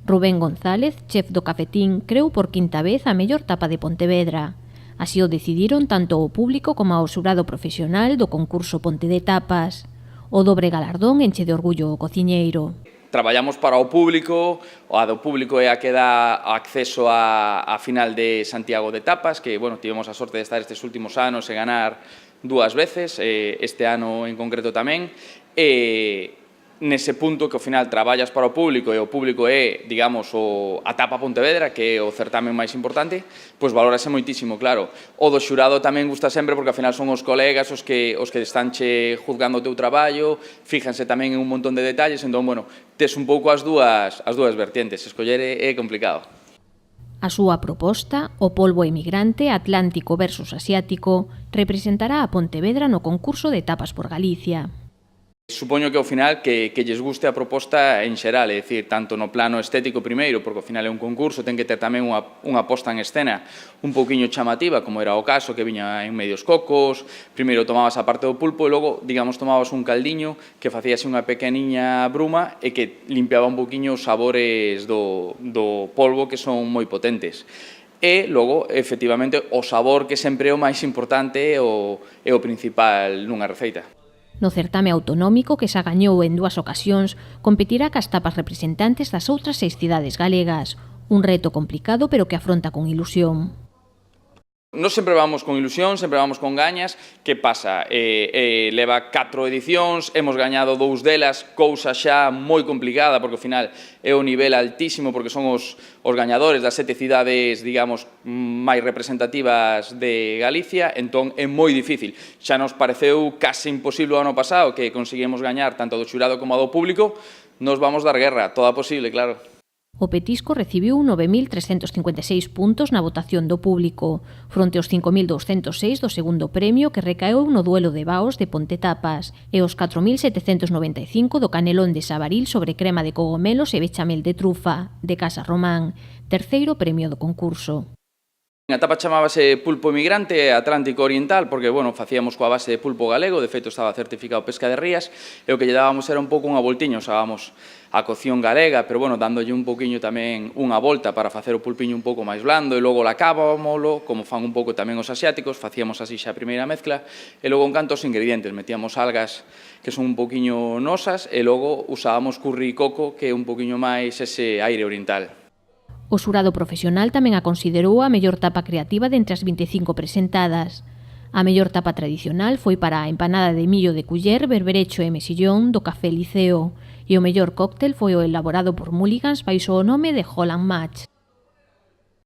Rubén González, chef do Cafetín, creou por quinta vez a mellor tapa de Pontevedra. Así o decidiron tanto o público como o xurado profesional do concurso Ponte de Tapas. O dobre galardón enche de orgullo o cociñeiro. Traballamos para o público, a do público é a que dá acceso á final de Santiago de Tapas, que, bueno, tivemos a sorte de estar estes últimos anos e ganar 2 veces, este ano en concreto tamén, nese punto que ao final traballas para o público e o público é, digamos, a Tapa Pontevedra, que é o certamen máis importante, pois valórase moitísimo, claro. O do xurado tamén gusta sempre porque ao final son os colegas os que estanche juzgando o teu traballo, fíjanse tamén en un montón de detalles, entón, bueno, tes un pouco as dúas vertientes, escoller é complicado. A súa proposta, o polvo emigrante atlántico versus asiático, representará a Pontevedra no concurso de tapas por Galicia. Supoño que ao final que lles guste a proposta en xeral, é dicir, tanto no plano estético primeiro, porque ao final é un concurso, ten que ter tamén unha posta en escena un pouquiño chamativa, como era o caso, que viña en medios cocos, primeiro tomabas a parte do pulpo e logo, digamos, tomabas un caldiño que facíase unha pequeniña bruma e que limpiaba un pouquiño os sabores do polvo, que son moi potentes. E logo, efectivamente, o sabor que sempre é o máis importante é o principal nunha receita. No certame autonómico, que xa gañou en 2 ocasións, competirá cas tapas representantes das outras 6 cidades galegas. Un reto complicado, pero que afronta con ilusión. Nos sempre vamos con ilusión, sempre vamos con gañas. Que pasa? Leva 4 edicións, hemos gañado 2 delas, cousa xa moi complicada, porque ao final é o nivel altísimo, porque son os gañadores das 7 cidades, digamos, máis representativas de Galicia, entón é moi difícil. Xa nos pareceu case imposible o ano pasado que conseguimos gañar tanto do xurado como do público, nos vamos dar guerra, toda posible, claro. O petisco recibiu 9.356 puntos na votación do público, fronte aos 5.206 do segundo premio que recaeu no duelo de Baos de Ponte Tapas e os 4.795 do canelón de Sabaril sobre crema de cogomelos e bechamel de trufa, de Casa Román, terceiro premio do concurso. A tapa chamábase pulpo emigrante Atlántico Oriental porque, bueno, facíamos coa base de pulpo galego, de feito estaba certificado Pesca de Rías, e o que lle dábamos era un pouco unha voltiña, usábamos a cocción galega, pero, bueno, dándolle un pouquiño tamén unha volta para facer o pulpiño un pouco máis blando, e logo lacábamolo, como fan un pouco tamén os asiáticos, facíamos así xa a primeira mezcla, e logo en canto os ingredientes, metíamos algas que son un pouquiño nosas, e logo usábamos curry e coco, que é un pouquiño máis ese aire oriental. O xurado profesional tamén a considerou a mellor tapa creativa de entre as 25 presentadas. A mellor tapa tradicional foi para a empanada de millo de culler, berberecho e mesillón do Café Liceo, e o mellor cóctel foi o elaborado por Mulligans baixo o nome de Holland Match.